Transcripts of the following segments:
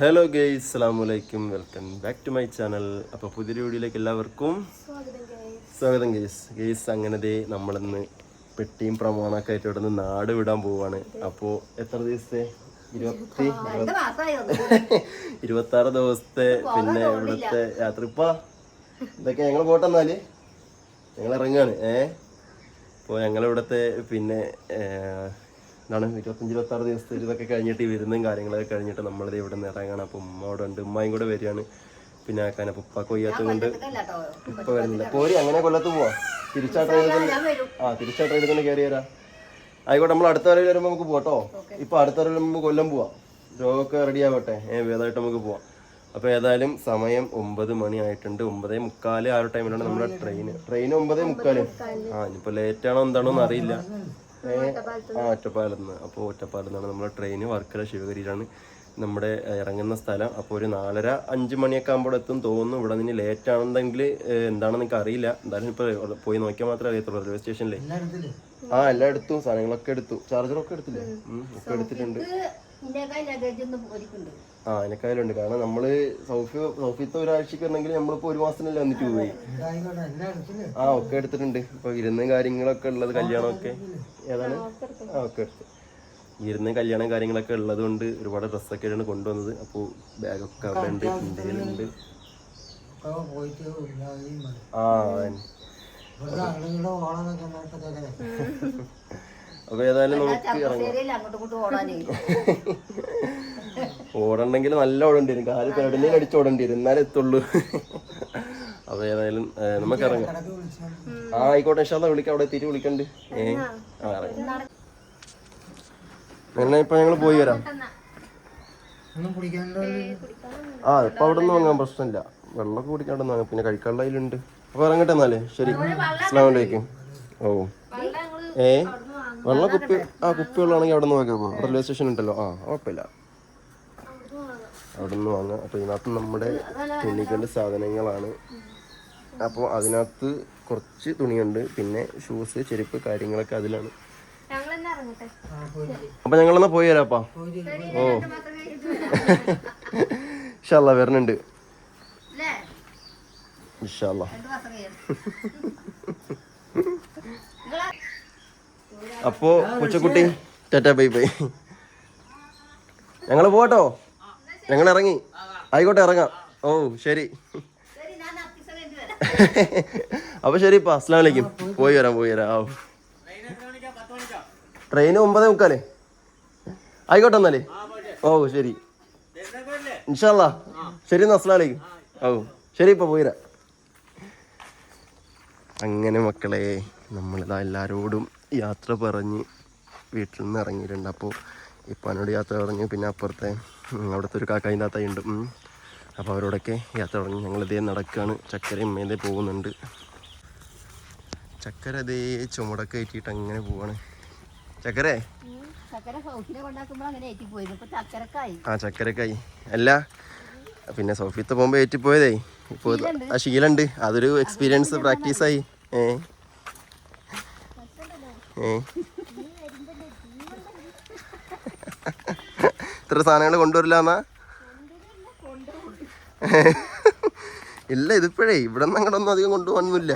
Hello guys, അസ്സലാമലൈക്കും. Welcome back to my channel. അപ്പോൾ പുതിയൊരു വീഡിയോയിലേക്ക് എല്ലാവർക്കും സ്വാഗതം ഗെയ്സ്. അങ്ങനെ നമ്മളിന്ന് പെട്ടിയും പ്രമാണമൊക്കെ ആയിട്ട് ഇവിടെ നിന്ന് നാട് വിടാൻ പോവാണ്. അപ്പോൾ എത്ര ദിവസത്തെ 26 ദിവസത്തെ പിന്നെ ഇവിടുത്തെ യാത്ര. ഇപ്പൊ ഇതൊക്കെ ഞങ്ങൾ പോട്ടെന്നാല് ഞങ്ങൾ ഇറങ്ങാണ്. അപ്പോൾ ഞങ്ങളിവിടുത്തെ പിന്നെ എന്താണ് 25-26 ദിവസത്തെ ഇതൊക്കെ കഴിഞ്ഞിട്ട് വിരുന്നും കാര്യങ്ങളൊക്കെ കഴിഞ്ഞിട്ട് നമ്മളിത് ഇവിടെ നിന്ന് ഇറങ്ങണം. അപ്പം ഉമ്മ അവിടെ ഉണ്ട്, ഉമ്മയും കൂടെ വരികയാണ്. പിന്നെ ആക്കാൻ അപ്പം ഉപ്പ കൊയ്യാത്തത് കൊണ്ട് ഇപ്പൊ വരുന്നില്ല. പോരി അങ്ങനെ കൊല്ലത്ത് പോവാ. തിരിച്ചാ ട്രെയിനിൽ തന്നെ കയറി വരാം. ആയിക്കോട്ടെ, നമ്മൾ അടുത്ത വരയിൽ വരുമ്പോൾ നമുക്ക് പോട്ടോ. ഇപ്പൊ അടുത്ത വരയിൽ നമുക്ക് കൊല്ലം പോവാം. രോഗമൊക്കെ റെഡി ആവട്ടെ, വേദമായിട്ട് നമുക്ക് പോവാം. അപ്പോൾ ഏതായാലും സമയം 9 മണി ആയിട്ടുണ്ട്. 9:45 ആ ഒരു ടൈമിലാണ് നമ്മുടെ ട്രെയിൻ 9:45. ഇനിയിപ്പോൾ ലേറ്റ് ആണോ എന്താണോ എന്ന് അറിയില്ല. ഒറ്റപ്പാലത്ത് നിന്ന്. അപ്പോൾ ഒറ്റപ്പാലത്ത് നിന്നാണ് നമ്മുടെ ട്രെയിൻ. വർക്കല ശിവഗിരിയിലാണ് നമ്മുടെ ഇറങ്ങുന്ന സ്ഥലം. അപ്പോൾ ഒരു 4:30-5 മണിയൊക്കെ ആകുമ്പോൾ എത്തും തോന്നുന്നു. ഇവിടെ നിന്ന് ലേറ്റ് ആണെന്നെങ്കിൽ എന്താണെന്ന് എനിക്ക് അറിയില്ല. എന്തായാലും ഇപ്പോൾ പോയി നോക്കിയാൽ മാത്രമേ അറിയത്തുള്ളൂ. റെയിൽവേ സ്റ്റേഷനിലേ എല്ലാം എടുത്തു, സാധനങ്ങളൊക്കെ എടുത്തു. ചാർജറൊക്കെ എടുത്തില്ലേ? ഒക്കെ എടുത്തിട്ടുണ്ട്. അതിനേക്കാളുണ്ട്. കാരണം നമ്മള് സൗഫിത്തെ ഒരാഴ്ചക്ക് വരണമെങ്കിൽ നമ്മളിപ്പോ 1 മാസത്തിനല്ലേ വന്നിട്ട് പോയി. ഒക്കെ എടുത്തിട്ടുണ്ട്. ഇപ്പൊ ഇരുന്ന് കാര്യങ്ങളൊക്കെ ഉള്ളത്, കല്യാണമൊക്കെ ഏതാണ് ഒക്കെ എടുത്തു. ഇരുന്ന് കല്യാണം കാര്യങ്ങളൊക്കെ ഉള്ളത് കൊണ്ട് ഒരുപാട് ഡ്രസ്സൊക്കെയാണ് കൊണ്ടുവന്നത്. അപ്പോൾ ബാഗൊക്കെ അവിടെ ഉണ്ട്, ഇന്ത്യയിലുണ്ട്. അപ്പൊ ഏതായാലും നമുക്ക് ഓടണ്ടെങ്കിൽ നല്ല ഓടേണ്ടി വരും. കാല് പെടലിൽ അടിച്ച് ഓടേണ്ടി വരും, എന്നാലേ എത്തുള്ളൂ. അപ്പൊ ഏതായാലും നമുക്ക് ഇറങ്ങാം. ആയിക്കോട്ടെ, ഇൻഷാല്ലാ വിളിക്കാം. അവിടെ തിരി വിളിക്കണ്ട്. എന്നാ ഇപ്പൊ ഞങ്ങള് പോയി വരാം. ഇപ്പൊ അവിടെ നിന്ന് വാങ്ങാൻ പ്രശ്നമില്ല. വെള്ളമൊക്കെ കുടിക്കാണ്ട് വാങ്ങാം. പിന്നെ കഴിക്കാനുള്ള അതിലുണ്ട്. അപ്പൊ ഇറങ്ങട്ടെ എന്നാലേ. ശരി, അസ്സലാമു അലൈക്കും. വെള്ളം കുപ്പിവെള്ളമാണെങ്കിൽ അവിടെ നിന്ന് വാങ്ങിക്കാൻ പോകാം. റെയിൽവേ സ്റ്റേഷൻ ഉണ്ടല്ലോ. കുഴപ്പമില്ല, അവിടെ നിന്ന് വാങ്ങാം. അപ്പോൾ ഇതിനകത്ത് നമ്മുടെ തുണികളുടെ സാധനങ്ങളാണ്. അപ്പോൾ അതിനകത്ത് കുറച്ച് തുണിയുണ്ട്, പിന്നെ ഷൂസ്, ചെരുപ്പ് കാര്യങ്ങളൊക്കെ അതിലാണ്. അപ്പൊ ഞങ്ങളെന്നാ പോയി തരാപ്പാ. ഇൻഷാല്ലാ വരുന്നുണ്ട്. ഇൻഷാല്ലാ. അപ്പോ കൊച്ചക്കുട്ടി ടാറ്റാ ബൈ ബൈ. ഞങ്ങള് പോട്ടോ, ഞങ്ങൾ ഇറങ്ങി. ആയിക്കോട്ടെ, ഇറങ്ങാം. ശരി. അപ്പൊ ശരിപ്പാ, അസ്സലാമു അലൈക്കും. പോയി വരാം. ട്രെയിന് 9:45. ആയിക്കോട്ടെ എന്നാലേ. ശരി, ഇൻഷാല്ലാ. ശരി എന്നാ, അസ്സലാമു അലൈക്കും. ശരി, ഇപ്പൊ പോയി വരാം. അങ്ങനെ മക്കളെ, നമ്മളിതാ എല്ലാവരോടും യാത്ര പറഞ്ഞ് വീട്ടിൽ നിന്ന് ഇറങ്ങിയിട്ടുണ്ട്. അപ്പോൾ ഇപ്പം എന്നോട് യാത്ര പറഞ്ഞു. പിന്നെ അപ്പുറത്തെ അവിടുത്തെ ഒരു കാക്കായും താത്തായും ഉണ്ട്. അപ്പോൾ അവരോടൊക്കെ യാത്ര പറഞ്ഞു. ഞങ്ങളിതേ നടക്കുകയാണ്. ചക്കരയും മേലെ പോകുന്നുണ്ട്. ചക്കര അതേ ചുമടൊക്കെ ഏറ്റിയിട്ട് അങ്ങനെ പോവാണ്. ചക്കരക്കായി അല്ല, പിന്നെ സോഫിയത്ത് പോകുമ്പോൾ ഏറ്റിപ്പോയതേ. ഇപ്പോൾ ആ ശീലമുണ്ട്, അതൊരു എക്സ്പീരിയൻസ്, പ്രാക്ടീസായി. ഇത്ര സാധനങ്ങൾ കൊണ്ടുവരില്ല എന്നാ? ഇല്ല, ഇതിപ്പോഴേ ഇവിടെ നിന്ന് അങ്ങോട്ടൊന്നും അധികം കൊണ്ടുപോകാനൊന്നുമില്ല.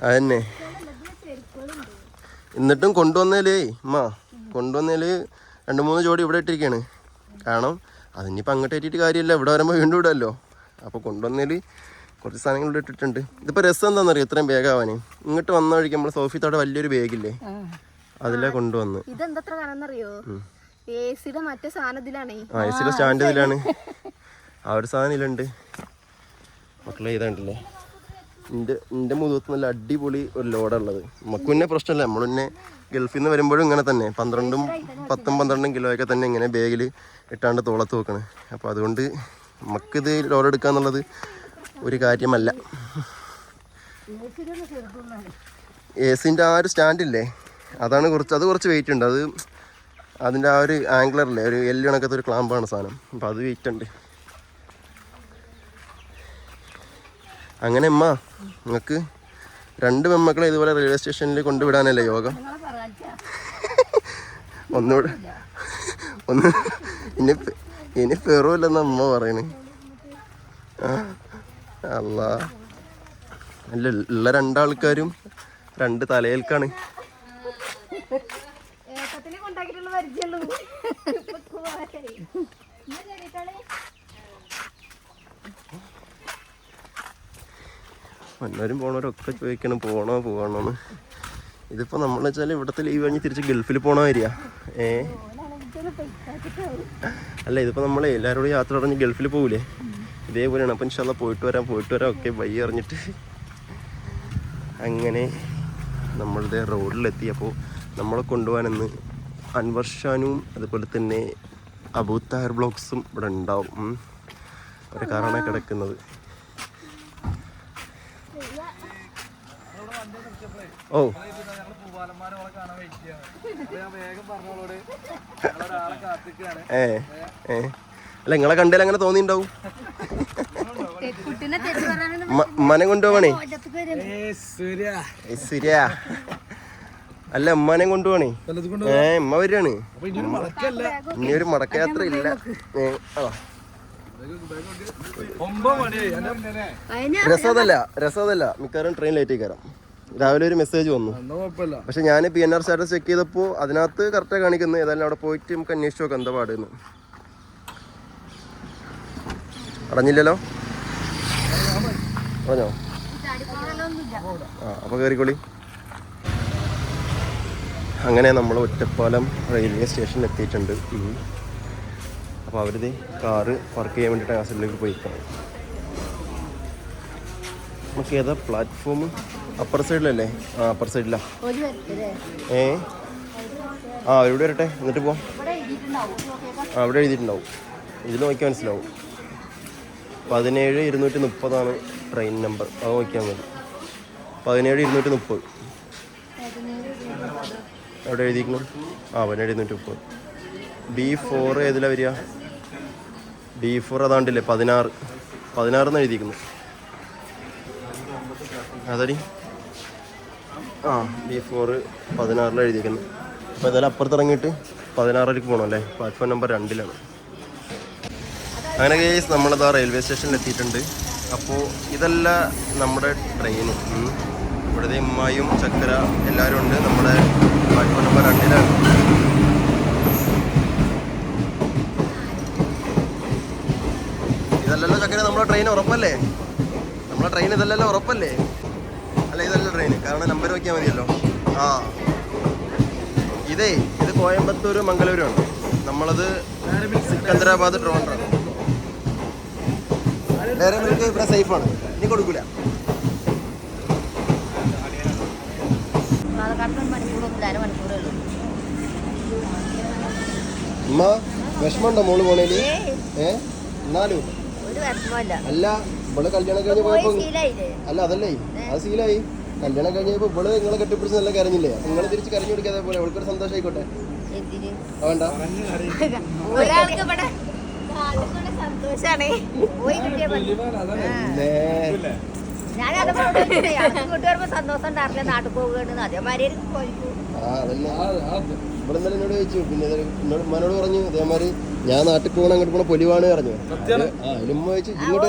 അതന്നെ. എന്നിട്ടും കൊണ്ടുവന്നേലേ 2-3 ജോഡി ഇവിടെ ഇട്ടിരിക്കുകയാണ്. കാരണം അതിനിപ്പോൾ അങ്ങോട്ട് ഏറ്റിട്ട് കാര്യമില്ല, ഇവിടെ വരുമ്പോൾ വീണ്ടും ഇടുമല്ലോ. അപ്പോൾ കൊണ്ടുവന്നേൽ കുറച്ച് സാധനങ്ങൾ ഇവിടെ ഇട്ടിട്ടുണ്ട്. ഇതിപ്പോൾ രസം എന്താണെന്നറിയോ, ഇത്രയും ബാഗാവാന്. ഇങ്ങോട്ട് വന്ന വഴിക്ക് നമ്മൾ സോഫിത്തോടെ വലിയൊരു ബാഗില്ലേ, അതിലെ കൊണ്ടുവന്ന്. സ്റ്റാൻഡ് ഇതിലാണ്. ആ ഒരു സാധനം ഇതിലുണ്ട് മക്കളെ. ഇതാണ്ടല്ലേ എൻ്റെ മുഖത്ത് നല്ല അടിപൊളി ഒരു ലോഡുള്ളത്. നമുക്ക് പിന്നെ പ്രശ്നമില്ല, നമ്മൾ പിന്നെ ഗൾഫിൽ നിന്ന് വരുമ്പോഴും ഇങ്ങനെ തന്നെ 10-12 കിലോയൊക്കെ തന്നെ ഇങ്ങനെ ബാഗിൽ ഇട്ടാണ്ട് തോളത്ത് വെക്കണേ. അപ്പോൾ അതുകൊണ്ട് നമുക്കിത് ലോഡ് എടുക്കുക എന്നുള്ളത് ഒരു കാര്യമല്ല. AC-ൻ്റെ ആ ഒരു സ്റ്റാൻഡില്ലേ, അത് കുറച്ച് വെയിറ്റ് ഉണ്ട്. അതിൻ്റെ ആ ഒരു ആംഗ്ലറില്ലേ, ഒരു എല്ല് കണക്കത്തെ ഒരു ക്ലാമ്പാണ് സാധനം. അപ്പം അത് വെയിറ്റ് ഉണ്ട്. അങ്ങനെ നിങ്ങൾക്ക് 2 പെൺമക്കളെ ഇതുപോലെ റെയിൽവേ സ്റ്റേഷനിൽ കൊണ്ടുവിടാനല്ലേ യോഗം? ഒന്ന് ഇനി പെറുമല്ലെന്ന് അമ്മ പറയണ്. അല്ല അല്ല, ഉള്ള രണ്ടാൾക്കാരും രണ്ട് തലയിൽക്കാണ്. വന്നവരും പോണവരൊക്കെ ചോദിക്കണം പോകണോ പോകണോന്ന്. ഇതിപ്പോൾ നമ്മൾ വെച്ചാൽ ഇവിടുത്തെ ലീവ് കഴിഞ്ഞ് തിരിച്ച് ഗൾഫിൽ പോകണ വരിക. അല്ല, ഇതിപ്പോൾ നമ്മൾ എല്ലാവരോടും യാത്ര പറഞ്ഞ് ഗൾഫിൽ പോകൂലേ, ഇതേപോലെയാണ്. അപ്പം ഇൻഷാല്ലാ പോയിട്ട് വരാം ഒക്കെ വയ്യ അറിഞ്ഞിട്ട് അങ്ങനെ നമ്മളുടെ റോഡിലെത്തി. അപ്പോൾ നമ്മളെ കൊണ്ടുപോകാനെന്ന് അൻവർ ഷാനും അതുപോലെ തന്നെ അബൂ താഹിർ ബ്ലോഗ്സും ഇവിടെ ഉണ്ടാവും. ഒരു കാറാണ് കിടക്കുന്നത്. ഓ അല്ല, നിങ്ങളെ കണ്ടേൽ അങ്ങനെ തോന്നിണ്ടാവും. ഉമ്മാനെ കൊണ്ടുപോകണേ. ശരിയാ, അല്ല ഉമ്മാനെ കൊണ്ടുപോകണേ. ഉമ്മ വരികയാണ്. ഇനി ഒരു മടക്കയാത്ര ഇല്ല. രസമല്ല മിക്കവാറും ട്രെയിൻ ലേറ്റ് കയറാം. രാവിലെ ഒരു മെസ്സേജ് വന്നു, പക്ഷെ ഞാൻ PNR സ്റ്റാറ്റസ് ചെക്ക് ചെയ്തപ്പോൾ അതിനകത്ത് കറക്റ്റായി കാണിക്കുന്നത്. ഏതായാലും അവിടെ പോയിട്ട് നമുക്ക് അന്വേഷിച്ച് നോക്കാം എന്താ പാടുന്ന്. അടഞ്ഞില്ലല്ലോ, പറഞ്ഞോ? അപ്പോൾ കയറിക്കോളി. അങ്ങനെ നമ്മൾ ഒറ്റപ്പാലം റെയിൽവേ സ്റ്റേഷനിൽ എത്തിയിട്ടുണ്ട്. അപ്പോൾ അവരിത് കാറ് പാർക്ക് ചെയ്യാൻ വേണ്ടിയിട്ട് ആ സൈഡിലേക്ക് പോയിക്കാണ്. നമുക്ക് ഏതാ പ്ലാറ്റ്ഫോം? അപ്പർ സൈഡിലല്ലേ? അപ്പർ സൈഡിലാ. അവരോട് വരട്ടെ, എന്നിട്ട് പോവാം. അവിടെ എഴുതിയിട്ടുണ്ടാവും, ഇതിൽ നോക്കിയാൽ മനസ്സിലാവും. 17230 ട്രെയിൻ നമ്പർ. അത് നോക്കിയാൽ മതി. 17230 എവിടെ എഴുതിക്കണം? 17230. B4 ഏതിലാണ് വരിക? B4 അതാണ്ടില്ലേ, 16 എഴുതിക്കുന്നു. അതടി B4 16 എഴുതിക്കുന്നു. അപ്പോൾ ഏതായാലും അപ്പുറത്തിറങ്ങിയിട്ട് 16 പോകണം അല്ലേ? പ്ലാറ്റ്ഫോം നമ്പർ 2 അങ്ങനെ കേസ് നമ്മളതാ റെയിൽവേ സ്റ്റേഷനിൽ എത്തിയിട്ടുണ്ട്. അപ്പോൾ ഇതല്ല നമ്മുടെ ട്രെയിന്. ഇവിടുത്തെ ഉമ്മായും ചക്കര എല്ലാവരും ഉണ്ട്. നമ്മുടെ പ്ലാറ്റ്ഫോം നമ്പർ 2 ഇതല്ലല്ലോ ചക്കര നമ്മളെ ട്രെയിൻ, ഉറപ്പല്ലേ? നമ്മളെ ട്രെയിൻ ഇതല്ലല്ലോ, ഉറപ്പല്ലേ? അല്ല, ഇതല്ല ട്രെയിൻ, കാരണം നമ്പർ നോക്കിയാൽ മതിയല്ലോ. ഇത് കോയമ്പത്തൂർ മംഗളൂരുമാണ്. നമ്മളത് സിക്കന്ദരാബാദ് ട്രിവാൻഡ്രം. വേറെ നമുക്ക് ഇവിടെ സേഫാണ്, ഇനി കൊടുക്കൂല. ഉമ്മ വിഷമമുണ്ടോ മോള് പോണേല്? എന്നാലും അല്ല, ഇവള് കല്യാണം കഴിഞ്ഞ് പോയപ്പോ അല്ല അതല്ലേ, അത് ശീലായി. കല്യാണം കഴിഞ്ഞപ്പോ ഇവള് നിങ്ങളെ കെട്ടിപ്പിടിച്ച് നല്ല കരഞ്ഞില്ലേ? നിങ്ങൾ തിരിച്ച് കരഞ്ഞു കൊടുക്കാതെ പോലെ അവൾക്കൊരു സന്തോഷം ആയിക്കോട്ടെ. വേണ്ട, ഇവിടെന്നല്ല എന്നോട് ചോദിച്ചു. പിന്നെ എന്നോട് ഉമ്മനോട് പറഞ്ഞു ഇതേമാതിരി ഞാൻ നാട്ടിൽ പോകണം, അങ്ങോട്ട് പോകണം പൊലിവാണ് പറഞ്ഞു. അതിലുമ്മ ചോദിച്ചു ഇങ്ങോട്ട്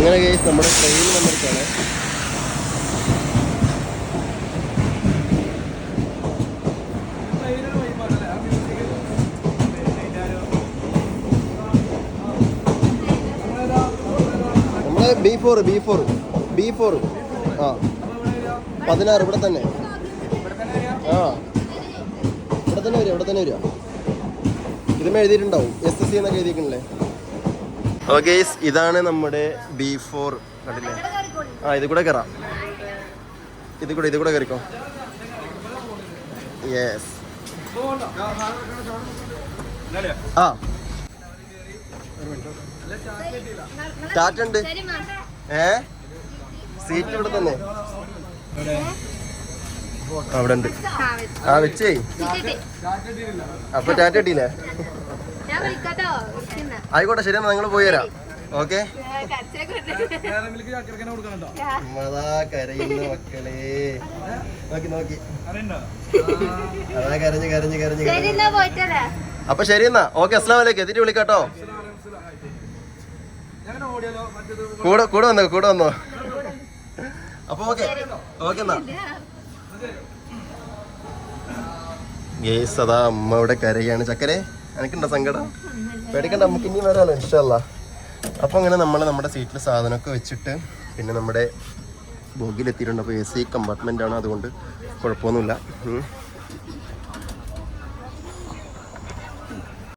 അങ്ങനെ കേസ് നമ്മുടെ ട്രെയിൻ വന്നിട്ടാണ്. നമ്മള് B4 16 ഇവിടെ തന്നെ. ഇവിടെ തന്നെ വരിക. ഇതുമേ എഴുതിയിട്ടുണ്ടാവും SSC എന്നൊക്കെ എഴുതിക്കണല്ലേ. ഓക്കെ, ഇതാണ് നമ്മുടെ B4. കണ്ടില്ലേ? ഇത് കൂടെ കയറാം. ഇത് കൂടെ കയറിക്കോ. യെസ്. സ്റ്റാർട്ട് ഉണ്ട്. സീറ്റ് ഇവിടെ തന്നെ. അവിടെ ഉണ്ട്. വെച്ചേ. അപ്പൊ ടാറ്റ കിട്ടിയില്ലേ? ആയിക്കോട്ടെ, ശരി, എന്നാ നിങ്ങൾ പോയി തരാം. ഓക്കെ കരയുന്ന മക്കളെ നോക്കി നോക്കി അതാ കരഞ്ഞ് കരഞ്ഞ് കരഞ്ഞ് അപ്പൊ ശരി എന്നാ ഓക്കെ. അസ്സലാമു അലൈക്കും. എത്തിട്ട് വിളിക്കാട്ടോ. കൂടെ വന്നോ അപ്പൊ ഓക്കെ ഓക്കെ എന്നാ ഗേസ്. അതാ അമ്മ ഇവിടെ കരയാണ്. ചക്കരെ എനിക്കുണ്ടോ സങ്കടം? പേടിക്കണ്ട, നമുക്ക് ഇനി വരാമല്ലോ ഇൻഷാ അല്ലാ. അപ്പോൾ അങ്ങനെ നമ്മൾ നമ്മുടെ സീറ്റിൽ സാധനമൊക്കെ വെച്ചിട്ട് പിന്നെ നമ്മുടെ ബോഗിലെത്തിയിട്ടുണ്ട്. അപ്പോൾ AC കമ്പാർട്ട്മെൻ്റ് ആണ്, അതുകൊണ്ട് കുഴപ്പമൊന്നുമില്ല.